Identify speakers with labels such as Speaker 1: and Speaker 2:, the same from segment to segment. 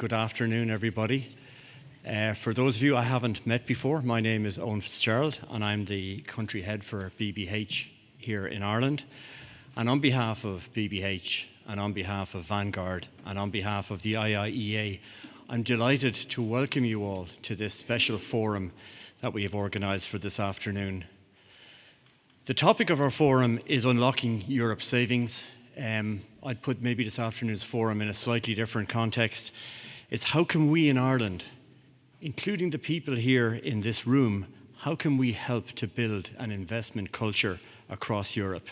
Speaker 1: Good afternoon, everybody. For those of you I haven't met before, my name is Owen Fitzgerald, and I'm the country head for BBH here in Ireland. And on behalf of BBH, and on behalf of Vanguard, and on behalf of the IIEA, I'm delighted to welcome you all to this special forum that we have organised for this afternoon. The topic of our forum is unlocking Europe's savings. I'd put maybe this afternoon's forum in a slightly different context. It's how can we in Ireland, including the people here in this room, how can we help to build an investment culture across Europe?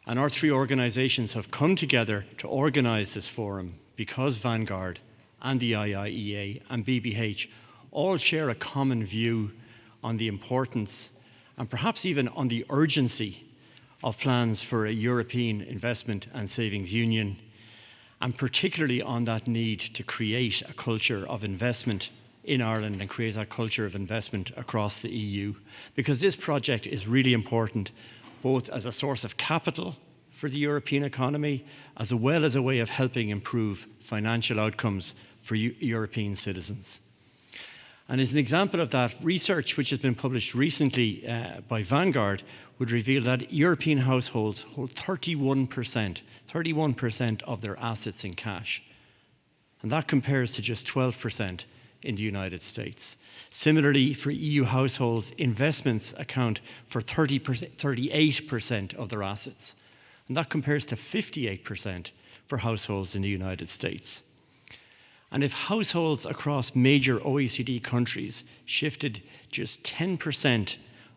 Speaker 1: And our three organisations have come together to organise this forum because Vanguard and the IIEA and BBH all share a common view on the importance and perhaps even on the urgency of plans for a European investment and savings union, and particularly on that need to create a culture of investment in Ireland and create a culture of investment across the EU, because this project is really important both as a source of capital for the European economy as well as a way of helping improve financial outcomes for European citizens. And as an example of that, research which has been published recently by Vanguard would reveal that European households hold 31% of their assets in cash. And that compares to just 12% in the United States. Similarly, for EU households, investments account for 38% of their assets. And that compares to 58% for households in the United States. And if households across major OECD countries shifted just 10%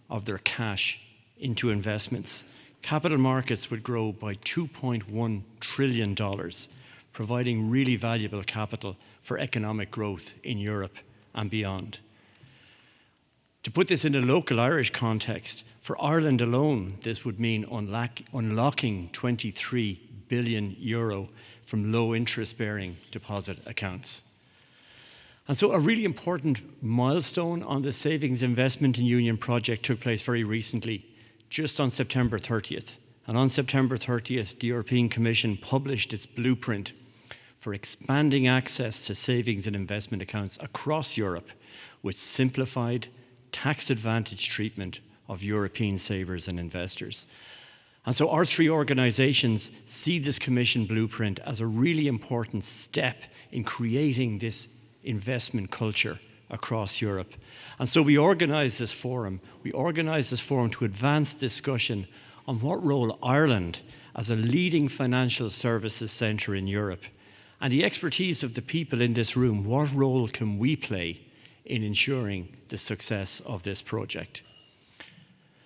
Speaker 1: of their cash into investments, capital markets would grow by $2.1 trillion, providing really valuable capital for economic growth in Europe and beyond. To put this in a local Irish context, for Ireland alone, this would mean unlocking 23 billion euro from low interest-bearing deposit accounts. And so a really important milestone on the Savings Investment and Union project took place very recently, just on September 30th. And on September 30th, the European Commission published its blueprint for expanding access to savings and investment accounts across Europe with simplified, tax-advantaged treatment of European savers and investors. And so our three organisations see this Commission blueprint as a really important step in creating this investment culture across Europe. And so we organise this forum. We organise this forum to advance discussion on what role Ireland, as a leading financial services centre in Europe, and the expertise of the people in this room, what role can we play in ensuring the success of this project?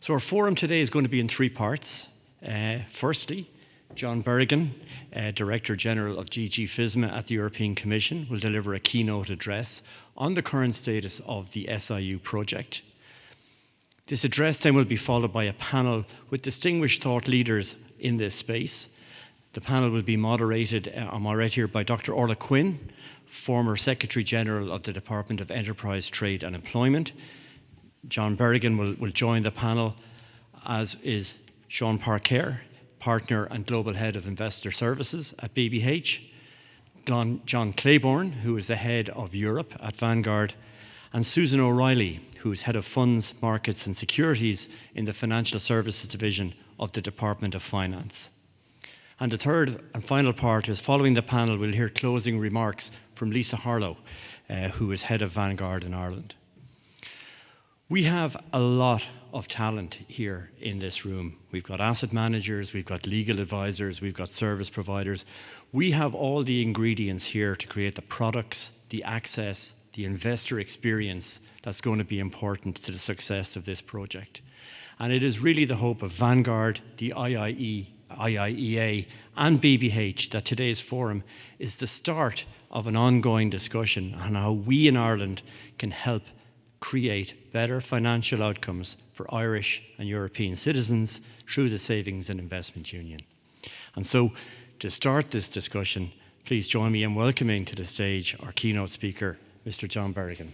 Speaker 1: So our forum today is going to be in three parts. Firstly, John Berrigan, Director General of DG FISMA at the European Commission, will deliver a keynote address on the current status of the SIU project. This address then will be followed by a panel with distinguished thought leaders in this space. The panel will be moderated, I'm right here, by Dr. Orla Quinn, former Secretary General of the Department of Enterprise, Trade and Employment. John Berrigan will join the panel, as is Sean Parker, Partner and Global Head of Investor Services at BBH, John Claiborne, who is the Head of Europe at Vanguard, and Susan O'Reilly, who is Head of Funds, Markets and Securities in the Financial Services Division of the Department of Finance. And the third and final part is, following the panel, we'll hear closing remarks from Lisa Harlow, who is Head of Vanguard in Ireland. We have a lot of talent here in this room. We've got asset managers, we've got legal advisors, we've got service providers. We have all the ingredients here to create the products, the access, the investor experience that's going to be important to the success of this project. And it is really the hope of Vanguard, the IIEA and BBH that today's forum is the start of an ongoing discussion on how we in Ireland can help create better financial outcomes for Irish and European citizens through the Savings and Investment Union. And so, to start this discussion, please join me in welcoming to the stage our keynote speaker, Mr. John Berrigan.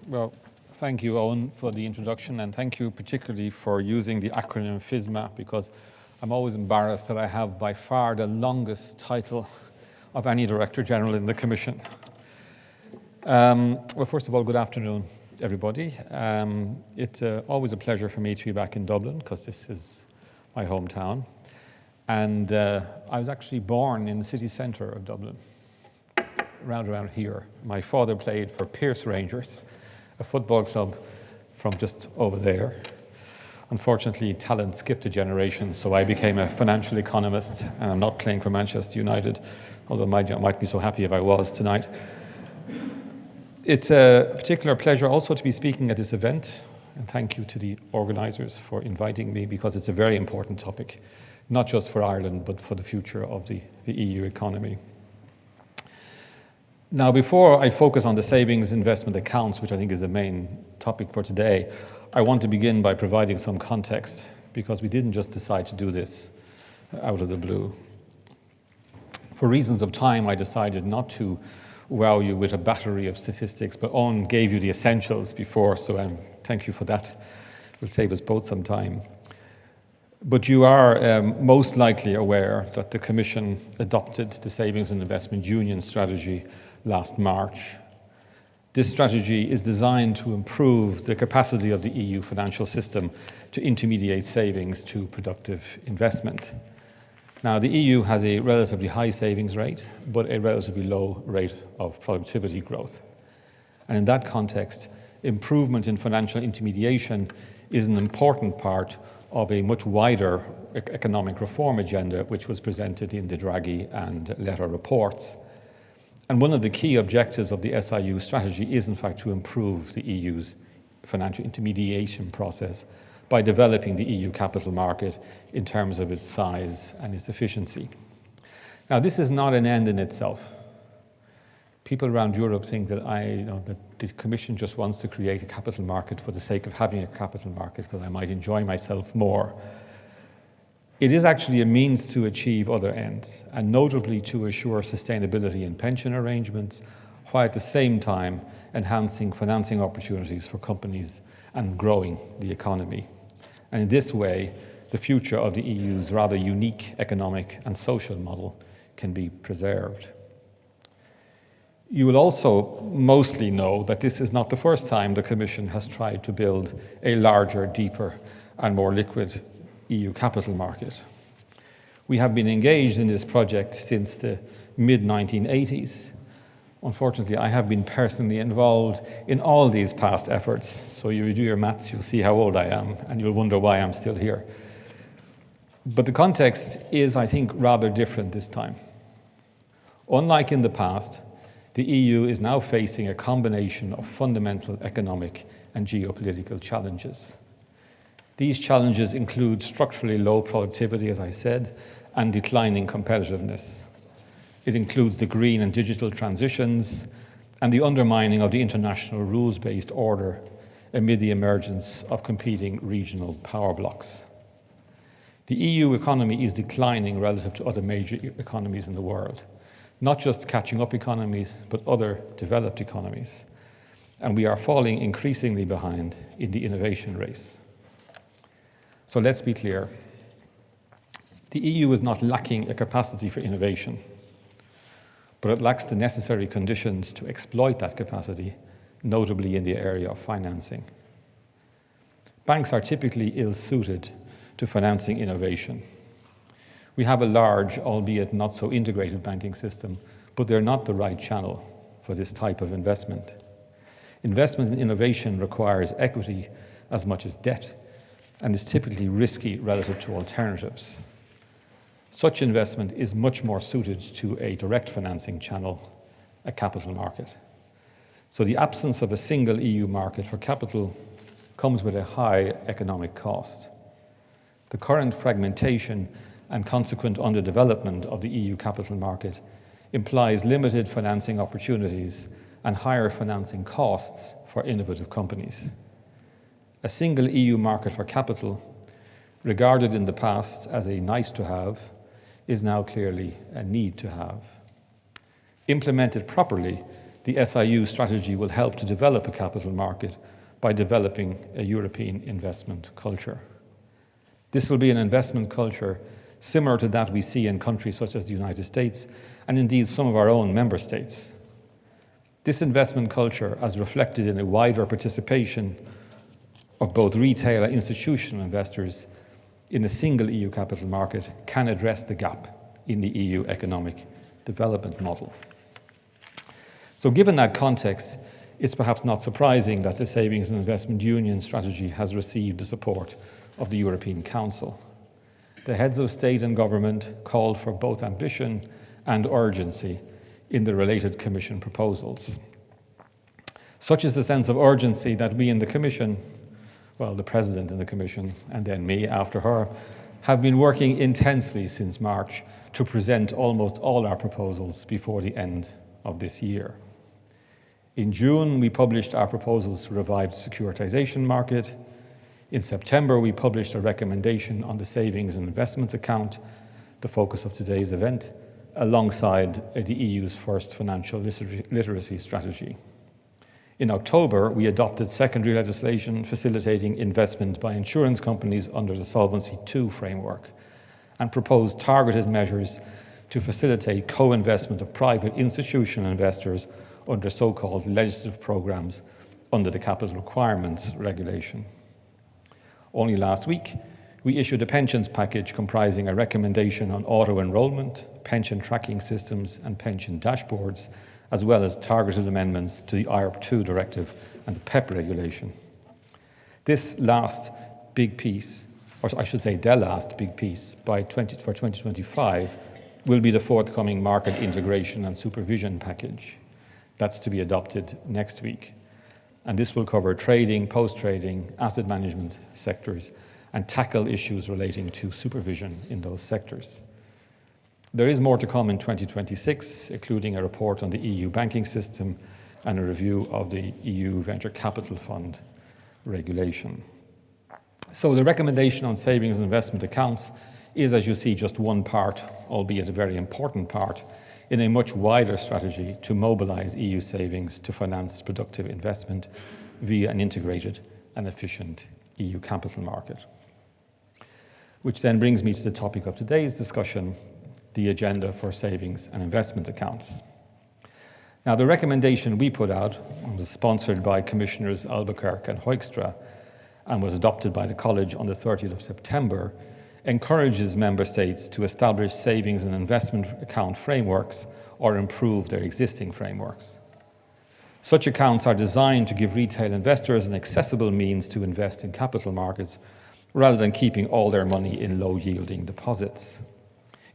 Speaker 2: Well, Thank you, Owen, for the introduction, and thank you particularly for using the acronym FISMA, because I'm always embarrassed that I have by far the longest title of any Director General in the Commission. Well, first of all, good afternoon, everybody. It's always a pleasure for me to be back in Dublin, because this is my hometown. And I was actually born in the city centre of Dublin, around here. My father played for Pierce Rangers, a football club from just over there. Unfortunately, talent skipped a generation, so I became a financial economist, and I'm not playing for Manchester United, although I might be so happy if I was tonight. It's a particular pleasure also to be speaking at this event, and thank you to the organisers for inviting me, because it's a very important topic, not just for Ireland, but for the future of the EU economy. Now, before I focus on the savings investment accounts, which I think is the main topic for today, I want to begin by providing some context, because we didn't just decide to do this out of the blue. For reasons of time, I decided not to wow you with a battery of statistics, but Owen gave you the essentials before, so thank you for that. It will save us both some time. But you are most likely aware that the Commission adopted the Savings and Investment Union strategy last March. This strategy is designed to improve the capacity of the EU financial system to intermediate savings to productive investment. Now, the EU has a relatively high savings rate, but a relatively low rate of productivity growth. And in that context, improvement in financial intermediation is an important part of a much wider economic reform agenda, which was presented in the Draghi and Letta reports. And one of the key objectives of the SIU strategy is, in fact, to improve the EU's financial intermediation process by developing the EU capital market in terms of its size and its efficiency. Now, this is not an end in itself. People around Europe think that that the Commission just wants to create a capital market for the sake of having a capital market, because I might enjoy myself more. It is actually a means to achieve other ends, and notably to assure sustainability in pension arrangements, while at the same time enhancing financing opportunities for companies and growing the economy. And in this way, the future of the EU's rather unique economic and social model can be preserved. You will also mostly know that this is not the first time the Commission has tried to build a larger, deeper, and more liquid EU capital market. We have been engaged in this project since the mid-1980s. Unfortunately, I have been personally involved in all these past efforts, so you do your maths, you'll see how old I am, and you'll wonder why I'm still here. But the context is, I think, rather different this time. Unlike in the past, the EU is now facing a combination of fundamental economic and geopolitical challenges. These challenges include structurally low productivity, as I said, and declining competitiveness. It includes the green and digital transitions and the undermining of the international rules-based order amid the emergence of competing regional power blocks. The EU economy is declining relative to other major economies in the world, not just catching up economies, but other developed economies. And we are falling increasingly behind in the innovation race. So let's be clear. The EU is not lacking a capacity for innovation, but it lacks the necessary conditions to exploit that capacity, notably in the area of financing. Banks are typically ill-suited to financing innovation. We have a large, albeit not so integrated banking system, but they're not the right channel for this type of investment. Investment in innovation requires equity as much as debt, and is typically risky relative to alternatives. Such investment is much more suited to a direct financing channel, a capital market. So the absence of a single EU market for capital comes with a high economic cost. The current fragmentation and consequent underdevelopment of the EU capital market implies limited financing opportunities and higher financing costs for innovative companies. A single EU market for capital, regarded in the past as a nice-to-have, is now clearly a need-to-have. Implemented properly, the SIU strategy will help to develop a capital market by developing a European investment culture. This will be an investment culture similar to that we see in countries such as the United States and indeed some of our own member states. This investment culture, as reflected in a wider participation of both retail and institutional investors in a single EU capital market, can address the gap in the EU economic development model. So given that context, it's perhaps not surprising that the Savings and Investment Union strategy has received the support of the European Council. The heads of state and government called for both ambition and urgency in the related Commission proposals. Such is the sense of urgency that we in the Commission, well, the President in the Commission, and then me after her, have been working intensely since March to present almost all our proposals before the end of this year. In June, we published our proposals to revive the securitization market. In September, we published a recommendation on the savings and investments account, the focus of today's event, alongside the EU's first financial literacy strategy. In October, we adopted secondary legislation facilitating investment by insurance companies under the Solvency II framework and proposed targeted measures to facilitate co-investment of private institutional investors under so-called legislative programs under the Capital Requirements Regulation. Only last week, we issued a pensions package comprising a recommendation on auto-enrollment, pension tracking systems and pension dashboards, as well as targeted amendments to the IRP2 directive and the PEP regulation. This last big piece, or I should say the last big piece, for 2025 will be the forthcoming market integration and supervision package. That's to be adopted next week. And this will cover trading, post-trading, asset management sectors, and tackle issues relating to supervision in those sectors. There is more to come in 2026, including a report on the EU banking system and a review of the EU Venture Capital Fund regulation. So the recommendation on savings and investment accounts is, as you see, just one part, albeit a very important part, in a much wider strategy to mobilize EU savings to finance productive investment via an integrated and efficient EU capital market. Which then brings me to the topic of today's discussion, the agenda for savings and investment accounts. Now, the recommendation we put out was sponsored by Commissioners Albuquerque and Hoekstra and was adopted by the College on the 30th of September, encourages member states to establish savings and investment account frameworks or improve their existing frameworks. Such accounts are designed to give retail investors an accessible means to invest in capital markets rather than keeping all their money in low-yielding deposits.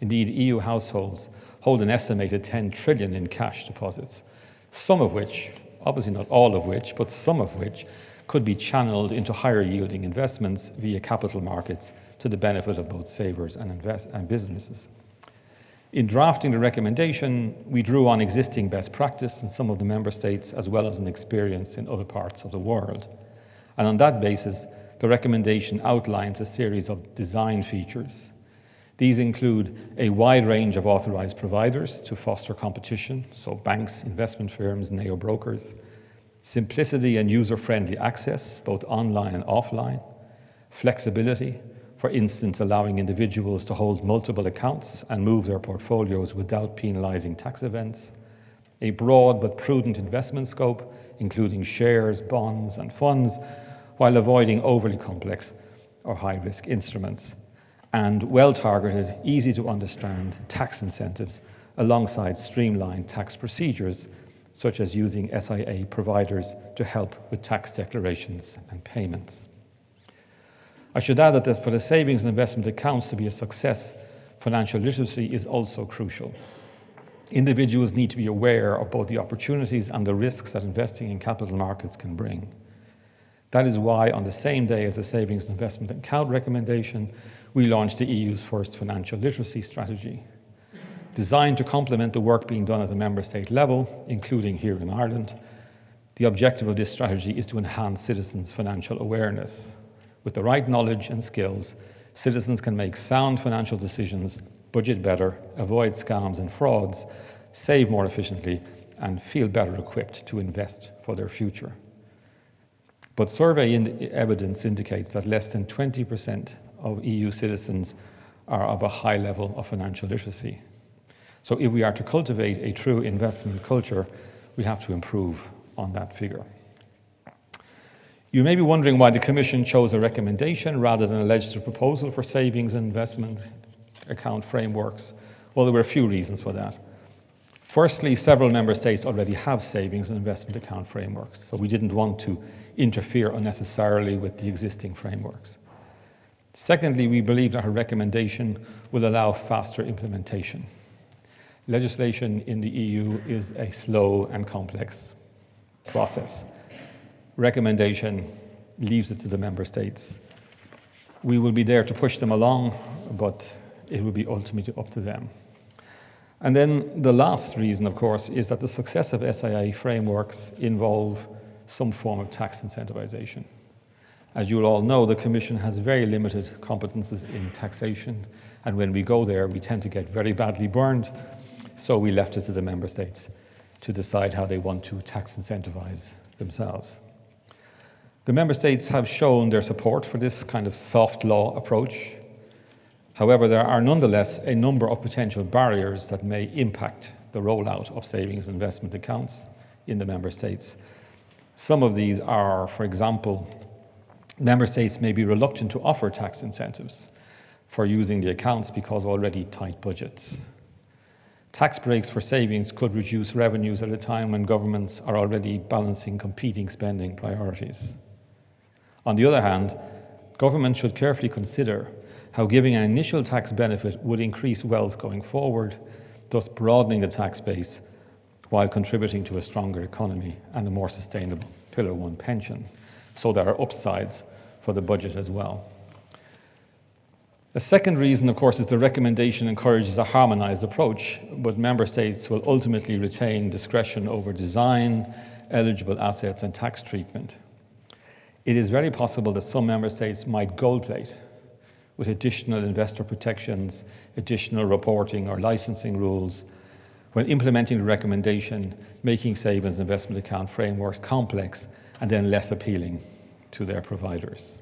Speaker 2: Indeed, EU households hold an estimated 10 trillion in cash deposits, some of which, obviously not all of which, but some of which could be channeled into higher-yielding investments via capital markets to the benefit of both savers and businesses. In drafting the recommendation, we drew on existing best practice in some of the member states as well as an experience in other parts of the world. And on that basis, the recommendation outlines a series of design features. These include a wide range of authorized providers to foster competition, so banks, investment firms, neo-brokers, simplicity and user-friendly access, both online and offline, flexibility, for instance, allowing individuals to hold multiple accounts and move their portfolios without penalizing tax events, a broad but prudent investment scope, including shares, bonds, and funds, while avoiding overly complex or high-risk instruments, and well-targeted, easy-to-understand tax incentives alongside streamlined tax procedures, such as using SIA providers to help with tax declarations and payments. I should add that for the savings and investment accounts to be a success, financial literacy is also crucial. Individuals need to be aware of both the opportunities and the risks that investing in capital markets can bring. That is why, on the same day as the savings and investment account recommendation, we launched the EU's first financial literacy strategy. Designed to complement the work being done at the member state level, including here in Ireland, the objective of this strategy is to enhance citizens' financial awareness. With the right knowledge and skills, citizens can make sound financial decisions, budget better, avoid scams and frauds, save more efficiently, and feel better equipped to invest for their future. But survey evidence indicates that less than 20% of EU citizens are of a high level of financial literacy. So if we are to cultivate a true investment culture, we have to improve on that figure. You may be wondering why the Commission chose a recommendation rather than a legislative proposal for savings and investment account frameworks. Well, there were a few reasons for that. Firstly, several member states already have savings and investment account frameworks, so we didn't want to interfere unnecessarily with the existing frameworks. Secondly, we believe that her recommendation will allow faster implementation. Legislation in the EU is a slow and complex process. Recommendation leaves it to the member states. We will be there to push them along, but it will be ultimately up to them. And then the last reason, of course, is that the success of SIA frameworks involve some form of tax incentivization. As you will all know, the Commission has very limited competences in taxation, and when we go there, we tend to get very badly burned, so we left it to the member states to decide how they want to tax incentivize themselves. The member states have shown their support for this kind of soft law approach. However, there are nonetheless a number of potential barriers that may impact the rollout of savings and investment accounts in the member states. Some of these are, for example, member states may be reluctant to offer tax incentives for using the accounts because of already tight budgets. Tax breaks for savings could reduce revenues at a time when governments are already balancing competing spending priorities. On the other hand, governments should carefully consider how giving an initial tax benefit would increase wealth going forward, thus broadening the tax base while contributing to a stronger economy and a more sustainable Pillar 1 pension. So there are upsides for the budget as well. The second reason, of course, is the recommendation encourages a harmonized approach, but member states will ultimately retain discretion over design, eligible assets, and tax treatment. It is very possible that some member states might gold plate with additional investor protections, additional reporting or licensing rules when implementing the recommendation, making savings and investment account frameworks complex and then less appealing to their providers.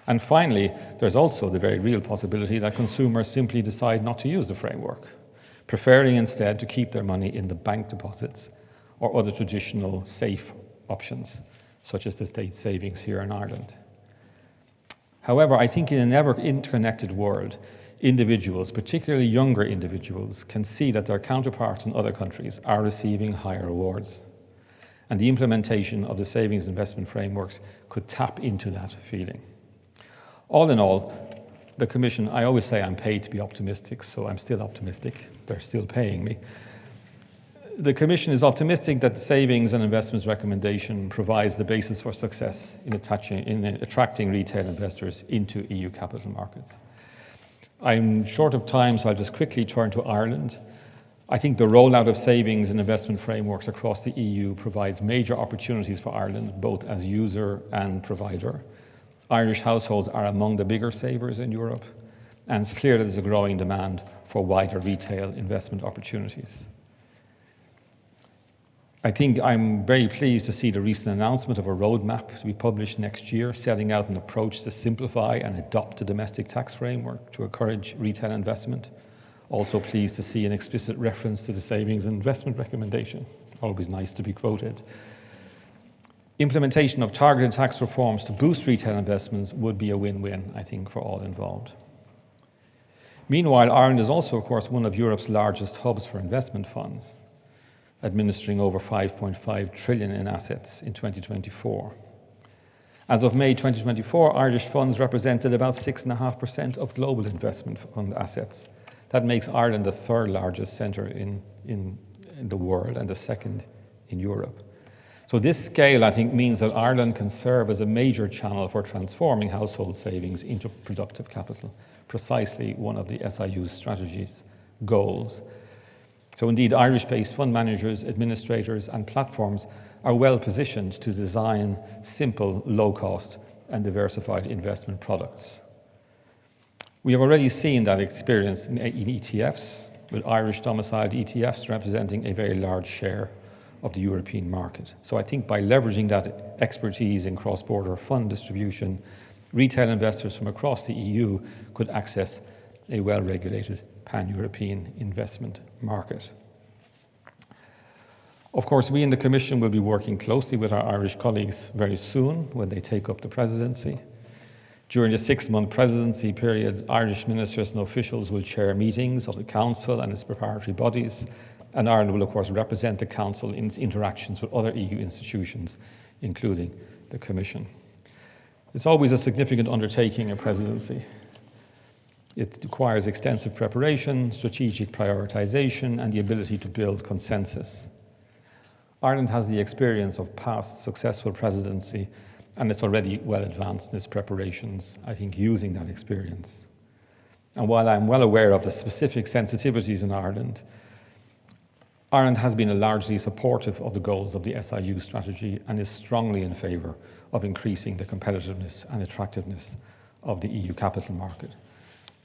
Speaker 2: And finally, there's also the very real possibility that consumers simply decide not to use the framework, preferring instead to keep their money in the bank deposits or other traditional safe options, such as the state savings here in Ireland. However, I think in an ever-interconnected world, individuals, particularly younger individuals, can see that their counterparts in other countries are receiving higher rewards. And the implementation of the savings investment frameworks could tap into that feeling. All in all, the Commission, I always say I'm paid to be optimistic, so I'm still optimistic. They're still paying me. The Commission is optimistic that the savings and investments recommendation provides the basis for success in attracting retail investors into EU capital markets. I'm short of time, so I'll just quickly turn to Ireland. I think the rollout of savings and investment frameworks across the EU provides major opportunities for Ireland, both as user and provider. Irish households are among the bigger savers in Europe, and it's clear that there's a growing demand for wider retail investment opportunities. I think I'm very pleased to see the recent announcement of a roadmap to be published next year, setting out an approach to simplify and adopt a domestic tax framework to encourage retail investment. Also pleased to see an explicit reference to the savings and investment recommendation. Always nice to be quoted. Implementation of targeted tax reforms to boost retail investments would be a win-win, I think, for all involved. Meanwhile, Ireland is also, of course, one of Europe's largest hubs for investment funds, administering over 5.5 trillion in assets in 2024. As of May 2024, Irish funds represented about 6.5% of global investment fund assets. That makes Ireland the third largest centre in the world and the second in Europe. So this scale, I think, means that Ireland can serve as a major channel for transforming household savings into productive capital, precisely one of the SIU's strategy's goals. So indeed, Irish-based fund managers, administrators and platforms are well positioned to design simple, low-cost and diversified investment products. We have already seen that experience in ETFs, with Irish domiciled ETFs representing a very large share of the European market. So I think by leveraging that expertise in cross-border fund distribution, retail investors from across the EU could access a well-regulated pan-European investment market. Of course, we in the Commission will be working closely with our Irish colleagues very soon when they take up the presidency. During the 6-month presidency period, Irish ministers and officials will chair meetings of the Council and its preparatory bodies, and Ireland will, of course, represent the Council in its interactions with other EU institutions, including the Commission. It's always a significant undertaking, a presidency. It requires extensive preparation, strategic prioritization, and the ability to build consensus. Ireland has the experience of past successful presidency, and it's already well advanced in its preparations, I think, using that experience. And while I'm well aware of the specific sensitivities in Ireland, Ireland has been largely supportive of the goals of the SIU strategy and is strongly in favour of increasing the competitiveness and attractiveness of the EU capital market.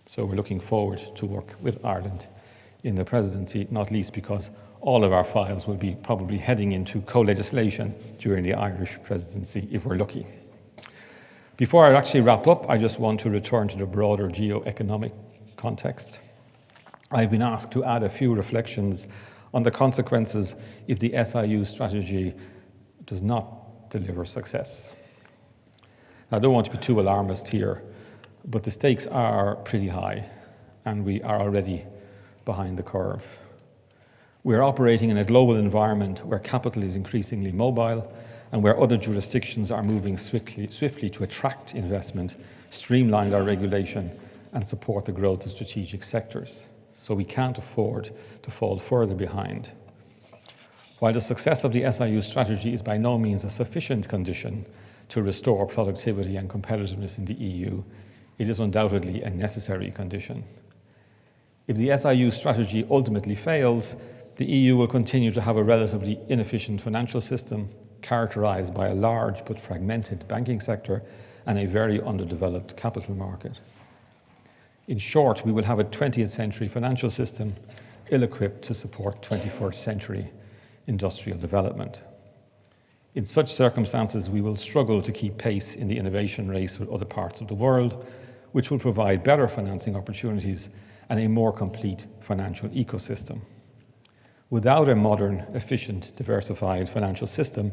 Speaker 2: So we're looking forward to work with Ireland in the presidency, not least because all of our files will be probably heading into co-legislation during the Irish presidency, if we're lucky. Before I actually wrap up, I just want to return to the broader geo-economic context. I've been asked to add a few reflections on the consequences if the SIU strategy does not deliver success. I don't want to be too alarmist here, but the stakes are pretty high, and we are already behind the curve. We're operating in a global environment where capital is increasingly mobile and where other jurisdictions are moving swiftly to attract investment, streamline our regulation, and support the growth of strategic sectors. So we can't afford to fall further behind. While the success of the SIU strategy is by no means a sufficient condition to restore productivity and competitiveness in the EU, it is undoubtedly a necessary condition. If the SIU strategy ultimately fails, the EU will continue to have a relatively inefficient financial system characterized by a large but fragmented banking sector and a very underdeveloped capital market. In short, we will have a 20th century financial system ill-equipped to support 21st century industrial development. In such circumstances, we will struggle to keep pace in the innovation race with other parts of the world, which will provide better financing opportunities and a more complete financial ecosystem. Without a modern, efficient, diversified financial system,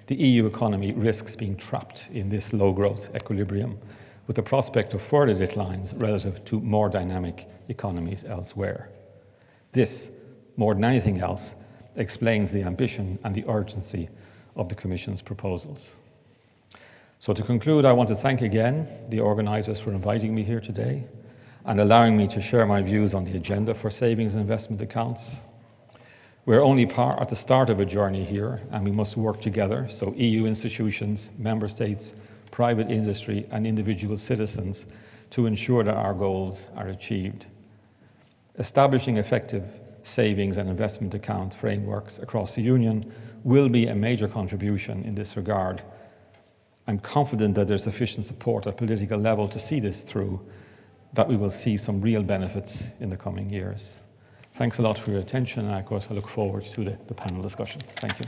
Speaker 2: the EU economy risks being trapped in this low-growth equilibrium, with the prospect of further declines relative to more dynamic economies elsewhere. This, more than anything else, explains the ambition and the urgency of the Commission's proposals. So to conclude, I want to thank again the organisers for inviting me here today and allowing me to share my views on the agenda for savings and investment accounts. We're only at the start of a journey here, and we must work together, so EU institutions, member states, private industry, and individual citizens, to ensure that our goals are achieved. Establishing effective savings and investment account frameworks across the Union will be a major contribution in this regard. I'm confident that there's sufficient support at political level to see this through, that we will see some real benefits in the coming years. Thanks a lot for your attention, and of course I look forward to the panel discussion. Thank you.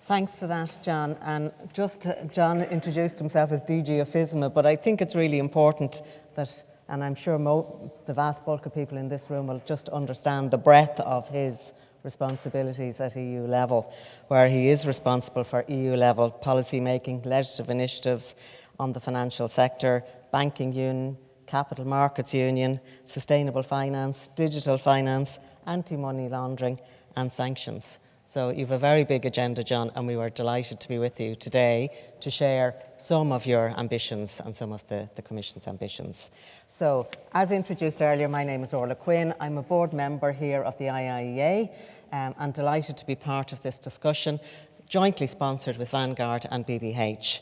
Speaker 3: Thanks for that, John. And John introduced himself as DG of FISMA, but I think it's really important that, and I'm sure the vast bulk of people in this room will just understand the breadth of his responsibilities at EU level, where he is responsible for EU level policy making, legislative initiatives on the financial sector, banking union, capital markets union, sustainable finance, digital finance, anti-money laundering and sanctions. So you have a very big agenda, John, and we were delighted to be with you today to share some of your ambitions and some of the Commission's ambitions. So, as introduced earlier, my name is Orla Quinn. I'm a board member here of the IIEA and delighted to be part of this discussion, jointly sponsored with Vanguard and BBH.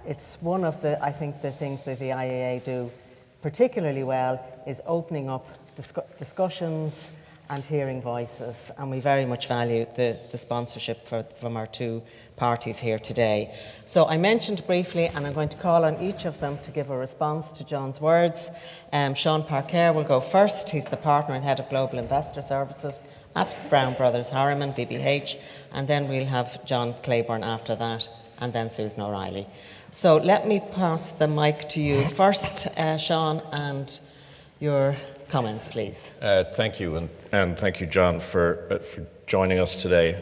Speaker 3: It's one of the things that the IIEA do particularly well is opening up discussions and hearing voices, and we very much value the sponsorship from our two parties here today. So I mentioned briefly, and I'm going to call on each of them to give a response to John's words. Sean Parker will go first. He's the partner and head of Global Investor Services at Brown Brothers Harriman, BBH, and then we'll have John Claiborne after that, and then Susan O'Reilly. So let me pass the mic to you first, Sean, and your comments, please.
Speaker 4: Thank you, and thank you, John, for joining us today.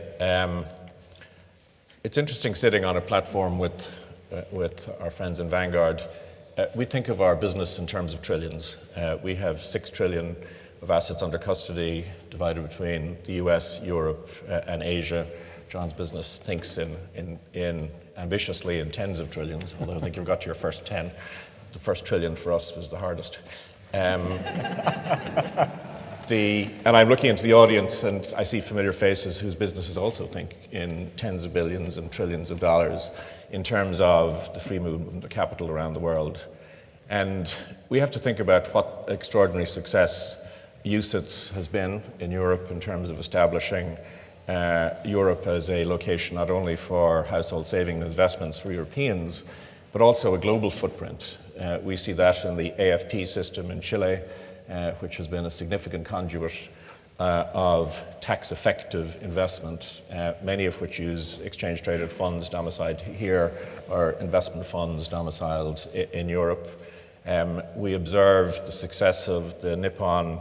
Speaker 4: It's interesting sitting on a platform with our friends in Vanguard. We think of our business in terms of trillions. We have 6 trillion of assets under custody divided between the US, Europe, and Asia. John's business thinks in ambitiously in tens of trillions, although I think you've got to your first 10. The first trillion for us was the hardest. And I'm looking into the audience and I see familiar faces whose businesses also think in tens of billions and trillions of dollars in terms of the free movement of capital around the world. And we have to think about what extraordinary success UCITS has been in Europe in terms of establishing Europe as a location not only for household saving and investments for Europeans, but also a global footprint. We see that in the AFP system in Chile, which has been a significant conduit of tax-effective investment, many of which use exchange-traded funds domiciled here or investment funds domiciled in Europe. We observe the success of the Nippon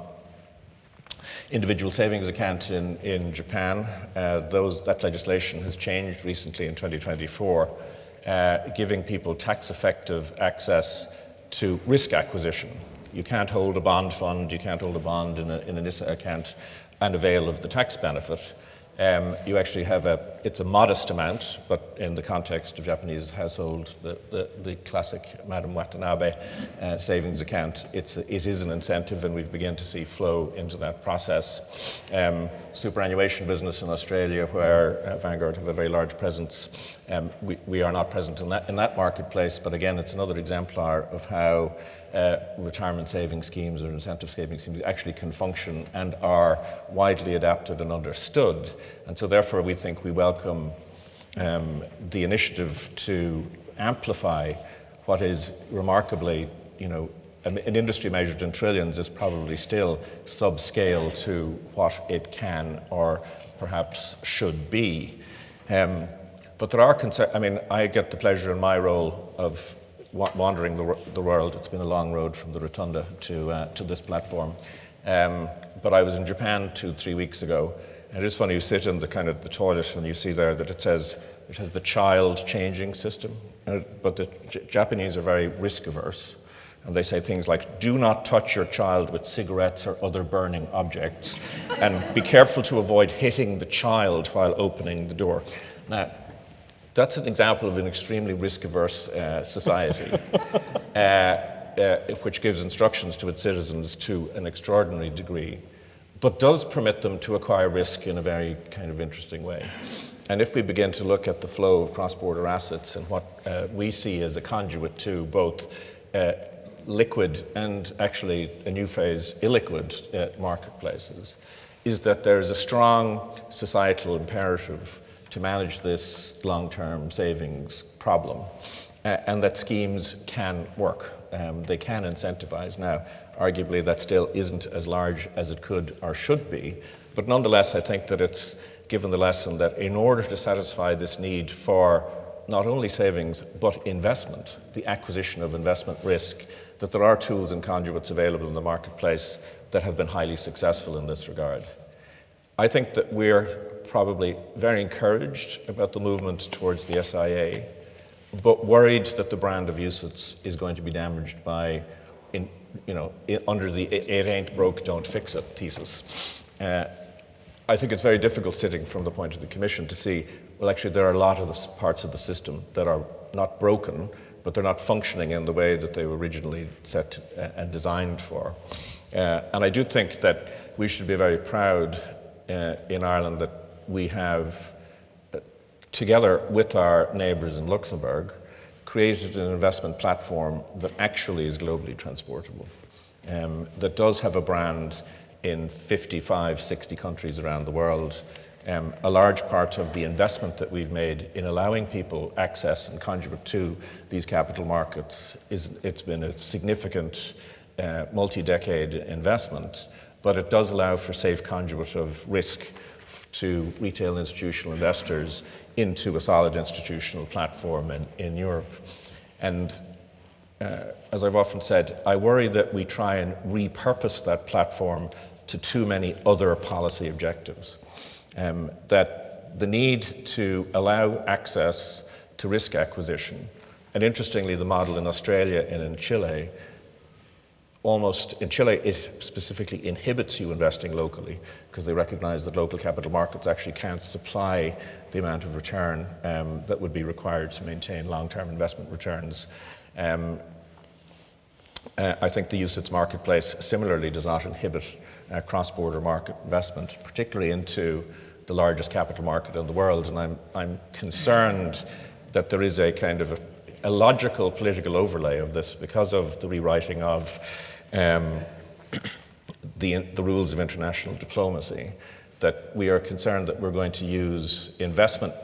Speaker 4: individual savings account in Japan. That legislation has changed recently in 2024, giving people tax-effective access to risk acquisition. You can't hold a bond fund, you can't hold a bond in an ISA account and avail of the tax benefit. You actually have it's a modest amount, but in the context of Japanese household, the classic Madame Watanabe savings account, it is an incentive, and we've begun to see flow into that process. Superannuation business in Australia, where Vanguard have a very large presence, we are not present in that marketplace, but again, it's another exemplar of how retirement saving schemes or incentive saving schemes actually can function and are widely adapted and understood. And so therefore we think we welcome the initiative to amplify what is remarkably, an industry measured in trillions is probably still subscale to what it can or perhaps should be. But there are concerns. I get the pleasure in my role of wandering the world. It's been a long road from the Rotunda to this platform. But I was in Japan 2-3 weeks ago, and it's funny, you sit in the toilet and you see there that it has the child changing system, but the Japanese are very risk averse, and they say things like, do not touch your child with cigarettes or other burning objects, and be careful to avoid hitting the child while opening the door. Now, that's an example of an extremely risk-averse society, which gives instructions to its citizens to an extraordinary degree, but does permit them to acquire risk in a very kind of interesting way. And if we begin to look at the flow of cross-border assets and what we see as a conduit to both liquid and actually a new phase illiquid marketplaces, is that there is a strong societal imperative to manage this long-term savings problem, and that schemes can work. They can incentivize. Now, arguably, that still isn't as large as it could or should be, but nonetheless, I think that it's given the lesson that in order to satisfy this need for not only savings, but investment, the acquisition of investment risk, that there are tools and conduits available in the marketplace that have been highly successful in this regard. I think that we're probably very encouraged about the movement towards the SIA, but worried that the brand of UCITS is going to be damaged by, under the "it ain't broke, don't fix it" thesis. I think it's very difficult sitting from the point of the Commission to see, well, actually there are a lot of the parts of the system that are not broken, but they're not functioning in the way that they were originally set and designed for. And I do think that we should be very proud in Ireland that we have, together with our neighbours in Luxembourg, created an investment platform that actually is globally transportable, that does have a brand in 55, 60 countries around the world. A large part of the investment that we've made in allowing people access and contribute to these capital markets it's been a significant multi-decade investment, but it does allow for safe conduit of risk to retail institutional investors into a solid institutional platform in Europe. And as I've often said, I worry that we try and repurpose that platform to too many other policy objectives. That the need to allow access to risk acquisition, and interestingly, the model in Australia and in Chile, in Chile, it specifically inhibits you investing locally because they recognize that local capital markets actually can't supply the amount of return that would be required to maintain long-term investment returns. I think the UCITS marketplace similarly does not inhibit cross-border market investment, particularly into the largest capital market in the world. And I'm concerned that there is a kind of a logical political overlay of this because of the rewriting of the rules of international diplomacy, that we are concerned that we're going to use investment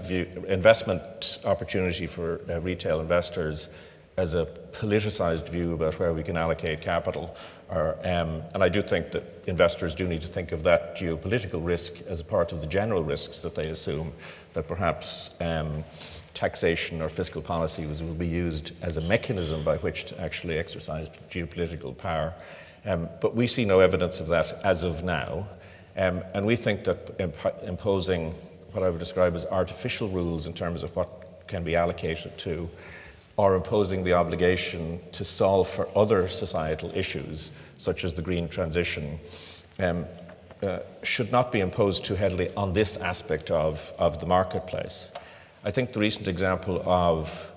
Speaker 4: opportunity for retail investors as a politicized view about where we can allocate capital. And I do think that investors do need to think of that geopolitical risk as a part of the general risks that they assume, that perhaps taxation or fiscal policy will be used as a mechanism by which to actually exercise geopolitical power. But we see no evidence of that as of now. And we think that imposing what I would describe as artificial rules in terms of what can be allocated to, or imposing the obligation to solve for other societal issues, such as the green transition, should not be imposed too heavily on this aspect of the marketplace. I think the recent example of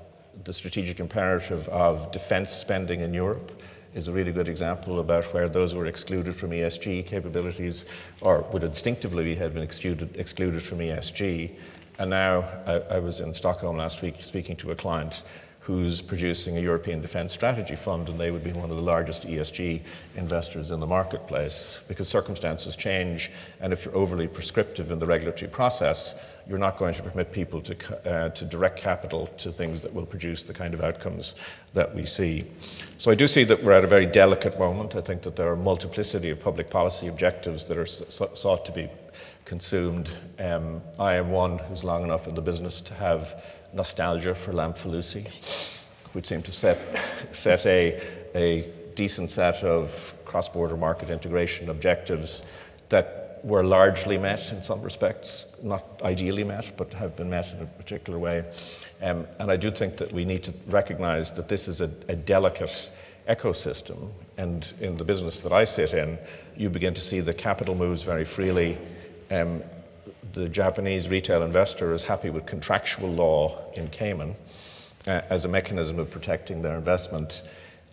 Speaker 4: the strategic imperative of defense spending in Europe is a really good example about where those were excluded from ESG capabilities, or would instinctively have been excluded from ESG. And now I was in Stockholm last week speaking to a client who's producing a European Defence Strategy Fund, and they would be one of the largest ESG investors in the marketplace, because circumstances change, and if you're overly prescriptive in the regulatory process, you're not going to permit people to direct capital to things that will produce the kind of outcomes that we see. So I do see that we're at a very delicate moment. I think that there are a multiplicity of public policy objectives that are sought to be consumed. I am one who's long enough in the business to have nostalgia for Lamfalussy, which seemed to set a decent set of cross-border market integration objectives that were largely met in some respects, not ideally met, but have been met in a particular way. And I do think that we need to recognize that this is a delicate ecosystem. And in the business that I sit in, you begin to see the capital moves very freely. The Japanese retail investor is happy with contractual law in Cayman as a mechanism of protecting their investment.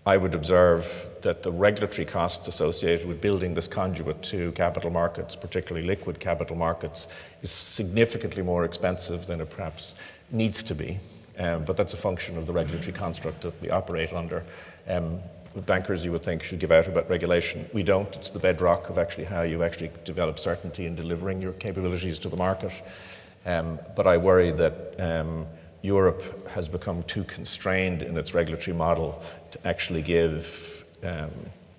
Speaker 4: I would observe that the regulatory costs associated with building this conduit to capital markets, particularly liquid capital markets, is significantly more expensive than it perhaps needs to be. But that's a function of the regulatory construct that we operate under. Bankers, you would think, should give out about regulation. We don't. It's the bedrock of actually how you actually develop certainty in delivering your capabilities to the market. But I worry that Europe has become too constrained in its regulatory model to actually give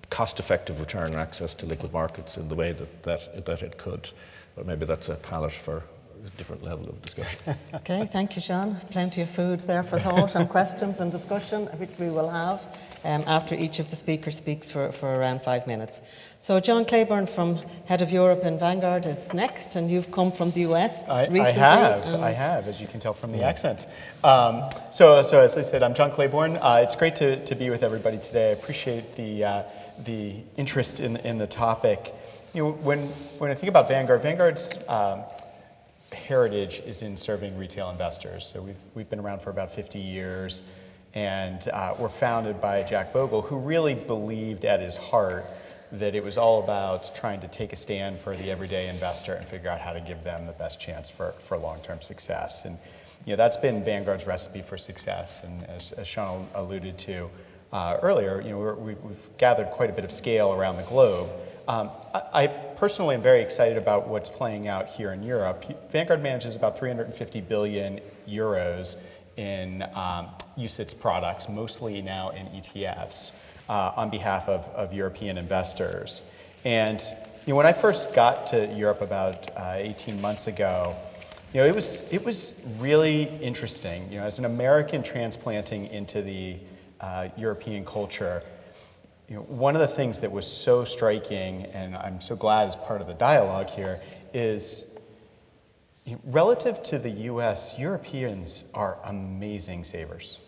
Speaker 4: cost-effective return access to liquid markets in the way that it could. But maybe that's a palette for a different level of discussion.
Speaker 3: Okay, thank you, Sean. Plenty of food there for thought and questions and discussion, which we will have after each of the speakers speaks for around 5 minutes. So John Claiborne, from Head of Europe in Vanguard, is next, and you've come from the US recently.
Speaker 5: I have, as you can tell from the accent. So as I said, I'm John Claiborne. It's great to be with everybody today. I appreciate the interest in the topic. You know, when I think about Vanguard, Vanguard's heritage is in serving retail investors. So we've been around for about 50 years, and we're founded by Jack Bogle, who really believed at his heart that it was all about trying to take a stand for the everyday investor and figure out how to give them the best chance for long-term success. And you know, that's been Vanguard's recipe for success. And as Sean alluded to earlier, you know, we've gathered quite a bit of scale around the globe. I personally am very excited about what's playing out here in Europe. Vanguard manages about 350 billion euros in UCITS products, mostly now in ETFs, on behalf of European investors. And when I first got to Europe about 18 months ago, it was really interesting. As an American transplanting into the European culture, one of the things that was so striking, and I'm so glad as part of the dialogue here, is relative to the US, Europeans are amazing savers.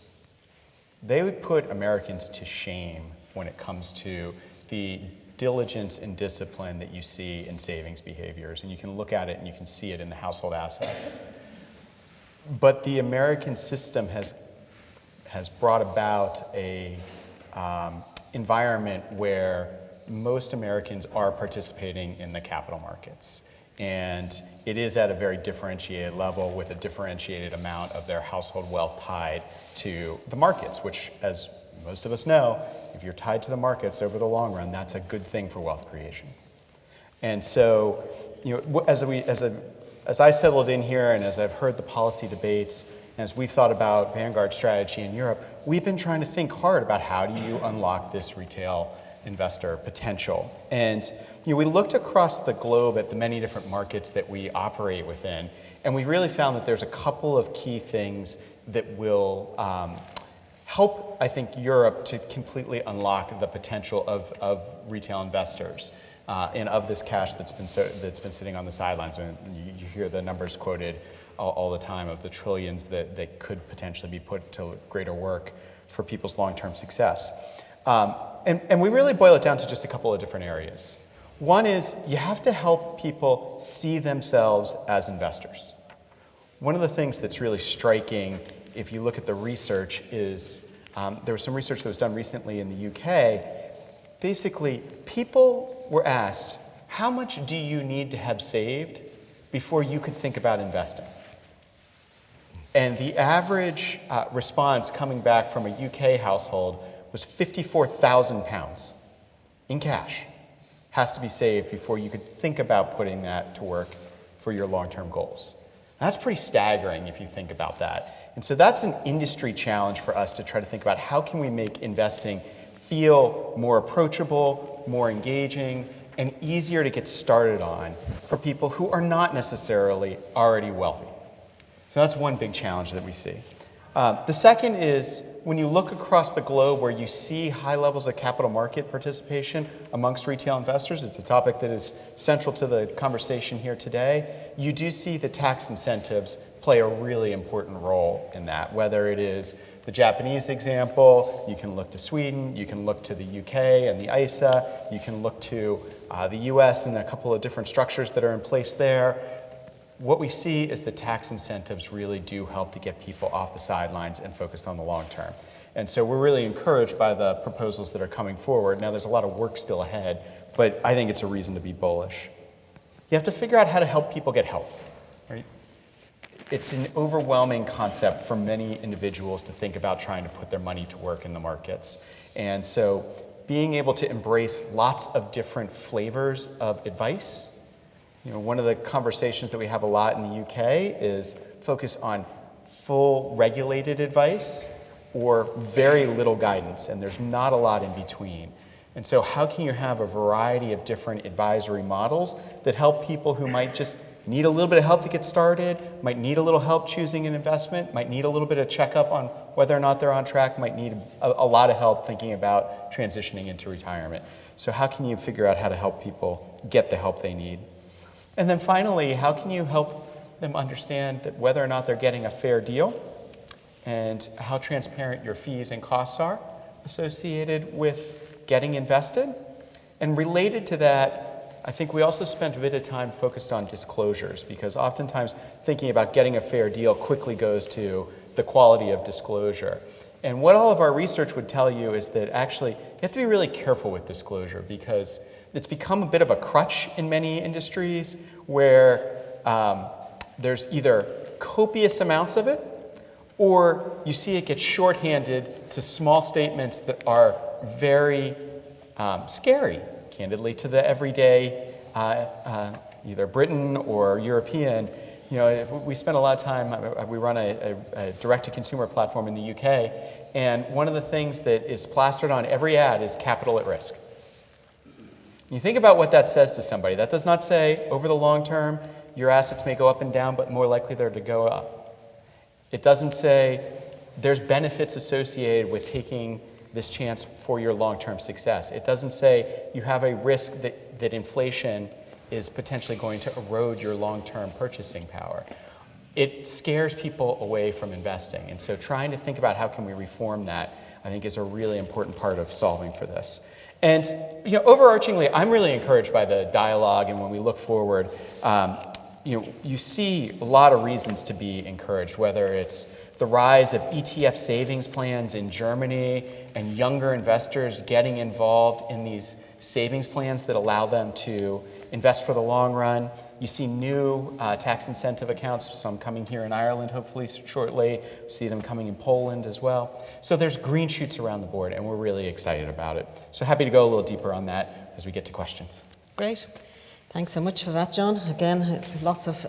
Speaker 5: They would put Americans to shame when it comes to the diligence and discipline that you see in savings behaviors. And you can look at it and you can see it in the household assets. But the American system has brought about a environment where most Americans are participating in the capital markets. And it is at a very differentiated level with a differentiated amount of their household wealth tied to the markets, which, as most of us know, if you're tied to the markets over the long run, that's a good thing for wealth creation. And so, as I settled in here and as I've heard the policy debates, and as we've thought about Vanguard strategy in Europe, we've been trying to think hard about how do you unlock this retail investor potential. And we looked across the globe at the many different markets that we operate within, and we really found that there's a couple of key things that will help, I think, Europe to completely unlock the potential of retail investors and of this cash that's been sitting on the sidelines. And you hear the numbers quoted all the time of the trillions that could potentially be put to greater work for people's long-term success. And we really boil it down to just a couple of different areas. One is you have to help people see themselves as investors. One of the things that's really striking, if you look at the research, is there was some research that was done recently in the UK. Basically, people were asked, how much do you need to have saved before you could think about investing? And the average response coming back from a UK household was £54,000 in cash has to be saved before you could think about putting that to work for your long-term goals. That's pretty staggering if you think about that. And so that's an industry challenge for us to try to think about how can we make investing feel more approachable, more engaging, and easier to get started on for people who are not necessarily already wealthy. So that's one big challenge that we see. The second is when you look across the globe where you see high levels of capital market participation amongst retail investors, it's a topic that is central to the conversation here today, you do see the tax incentives play a really important role in that, whether it is the Japanese example, you can look to Sweden, you can look to the UK and the IIEA, you can look to the US and a couple of different structures that are in place there. What we see is the tax incentives really do help to get people off the sidelines and focused on the long term. And so we're really encouraged by the proposals that are coming forward. Now there's a lot of work still ahead, but I think it's a reason to be bullish. You have to figure out how to help people get help, right? It's an overwhelming concept for many individuals to think about trying to put their money to work in the markets. And so being able to embrace lots of different flavors of advice. One of the conversations that we have a lot in the UK is focus on full regulated advice or very little guidance, and there's not a lot in between. And so how can you have a variety of different advisory models that help people who might just need a little bit of help to get started, might need a little help choosing an investment, might need a little bit of checkup on whether or not they're on track, might need a lot of help thinking about transitioning into retirement. So how can you figure out how to help people get the help they need? And then finally, how can you help them understand that whether or not they're getting a fair deal and how transparent your fees and costs are associated with getting invested? And related to that, I think we also spent a bit of time focused on disclosures because oftentimes thinking about getting a fair deal quickly goes to the quality of disclosure. And what all of our research would tell you is that actually you have to be really careful with disclosure because it's become a bit of a crutch in many industries where there's either copious amounts of it or you see it get shorthanded to small statements that are very scary, candidly, to the everyday, either Briton or European. We spend a lot of time, we run a direct-to-consumer platform in the UK, and one of the things that is plastered on every ad is capital at risk. You think about what that says to somebody. That does not say, over the long term, your assets may go up and down, but more likely they're to go up. It doesn't say, there's benefits associated with taking this chance for your long-term success. It doesn't say you have a risk that inflation is potentially going to erode your long-term purchasing power. It scares people away from investing. And so trying to think about how can we reform that, I think, is a really important part of solving for this. And overarchingly, I'm really encouraged by the dialogue, and when we look forward, you see a lot of reasons to be encouraged, whether it's the rise of ETF savings plans in Germany and younger investors getting involved in these savings plans that allow them to invest for the long run. You see new tax incentive accounts, some coming here in Ireland hopefully shortly. You see them coming in Poland as well. So there's green shoots around the board, and we're really excited about it. So happy to go a little deeper on that as we get to questions.
Speaker 3: Great. Thanks so much for that, John. Again, lots of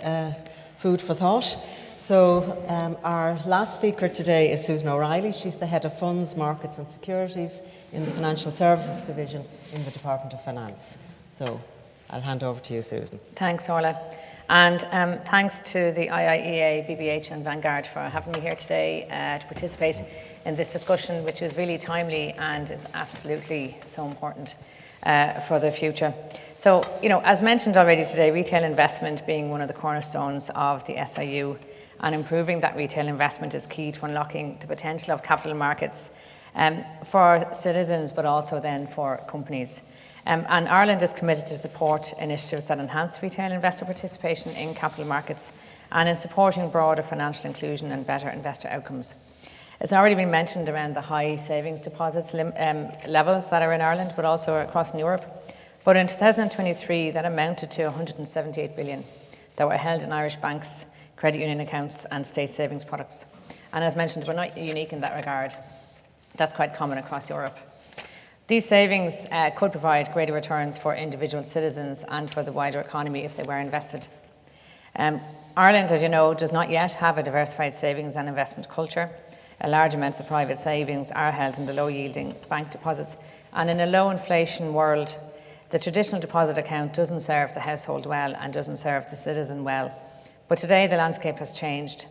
Speaker 3: food for thought. So our last speaker today is Susan O'Reilly. She's the Head of Funds, Markets and Securities in the Financial Services Division in the Department of Finance. So I'll hand over to you, Susan.
Speaker 6: Thanks, Orla. And thanks to the IIEA, BBH and Vanguard for having me here today to participate in this discussion, which is really timely and is absolutely so important for the future. So, as mentioned already today, retail investment being one of the cornerstones of the SIU, and improving that retail investment is key to unlocking the potential of capital markets for citizens, but also then for companies. And Ireland is committed to support initiatives that enhance retail investor participation in capital markets and in supporting broader financial inclusion and better investor outcomes. It's already been mentioned around the high savings deposits levels that are in Ireland, but also across Europe. But in 2023, that amounted to 178 billion that were held in Irish banks, credit union accounts and state savings products. And as mentioned, we're not unique in that regard. That's quite common across Europe. These savings could provide greater returns for individual citizens and for the wider economy if they were invested. Ireland, as you know, does not yet have a diversified savings and investment culture. A large amount of the private savings are held in the low-yielding bank deposits. And in a low-inflation world, the traditional deposit account doesn't serve the household well and doesn't serve the citizen well. But today, the landscape has changed.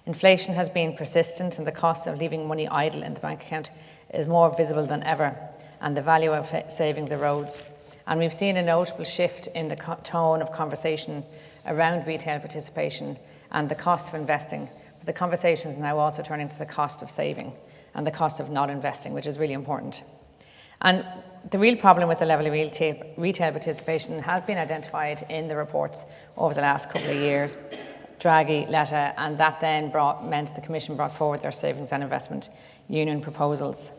Speaker 6: Inflation has been persistent, and the cost of leaving money idle in the bank account is more visible than ever, and the value of savings erodes. And we've seen a notable shift in the tone of conversation around retail participation and the cost of investing. But the conversation is now also turning to the cost of saving and the cost of not investing, which is really important. And the real problem with the level of retail participation has been identified in the reports over the last couple of years. Draghi, Letta, and that then meant the Commission brought forward their Savings and Investment Union proposals.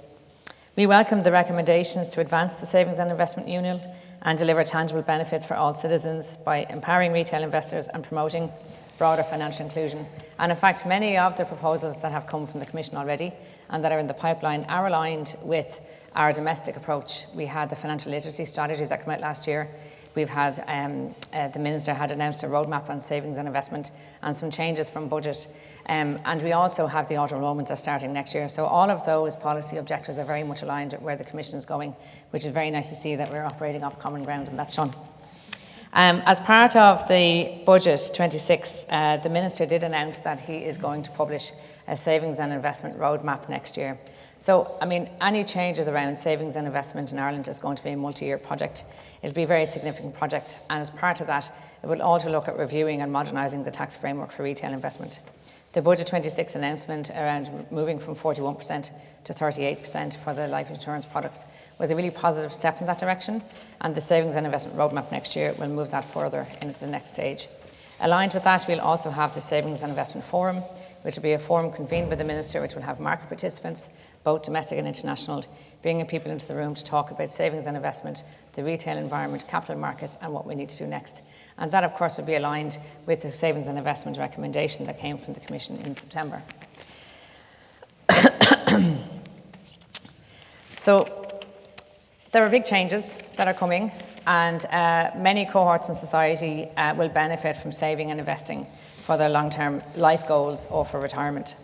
Speaker 6: We welcome the recommendations to advance the Savings and Investment Union and deliver tangible benefits for all citizens by empowering retail investors and promoting broader financial inclusion. And in fact, many of the proposals that have come from the Commission already and that are in the pipeline are aligned with our domestic approach. We had the financial literacy strategy that came out last year. We've had, the Minister had announced a roadmap on savings and investment and some changes from budget. And we also have the auto-enrolment that's starting next year. So all of those policy objectives are very much aligned with where the Commission is going, which is very nice to see that we're operating off common ground, and that's done. As part of the budget 26, the Minister did announce that he is going to publish a savings and investment roadmap next year. So, any changes around savings and investment in Ireland is going to be a multi-year project. It'll be a very significant project, and as part of that, it will also look at reviewing and modernising the tax framework for retail investment. The Budget 26 announcement around moving from 41% to 38% for the life insurance products was a really positive step in that direction, and the Savings and Investment Roadmap next year will move that further into the next stage. Aligned with that, we'll also have the Savings and Investment Forum, which will be a forum convened by the Minister, which will have market participants, both domestic and international, bringing people into the room to talk about savings and investment, the retail environment, capital markets, and what we need to do next. And that, of course, will be aligned with the savings and investment recommendation that came from the Commission in September. So, There are big changes that are coming, and many cohorts in society will benefit from saving and investing for their long-term life goals or for retirement.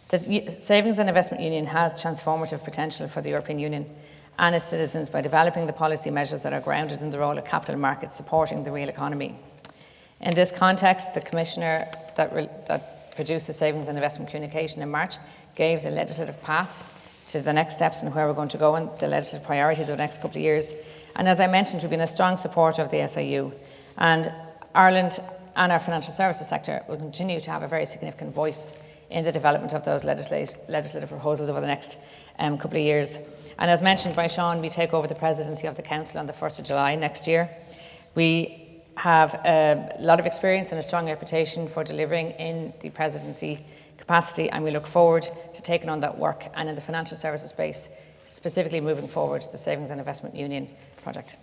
Speaker 6: The Savings and Investment Union has transformative potential for the European Union and its citizens by developing the policy measures that are grounded in the role of capital markets supporting the real economy. In this context, the Commissioner that produced the Savings and Investment Communication in March gave the legislative path to the next steps and where we're going to go and the legislative priorities over the next couple of years. And as I mentioned, we've been a strong supporter of the SIU, and Ireland and our financial services sector will continue to have a very significant voice in the development of those legislative proposals over the next couple of years. And as mentioned by Sean, we take over the presidency of the Council on the 1st of July next year. We have a lot of experience and a strong reputation for delivering in the presidency capacity, and we look forward to taking on that work and in the financial services space, specifically moving forward the Savings and Investment Union project.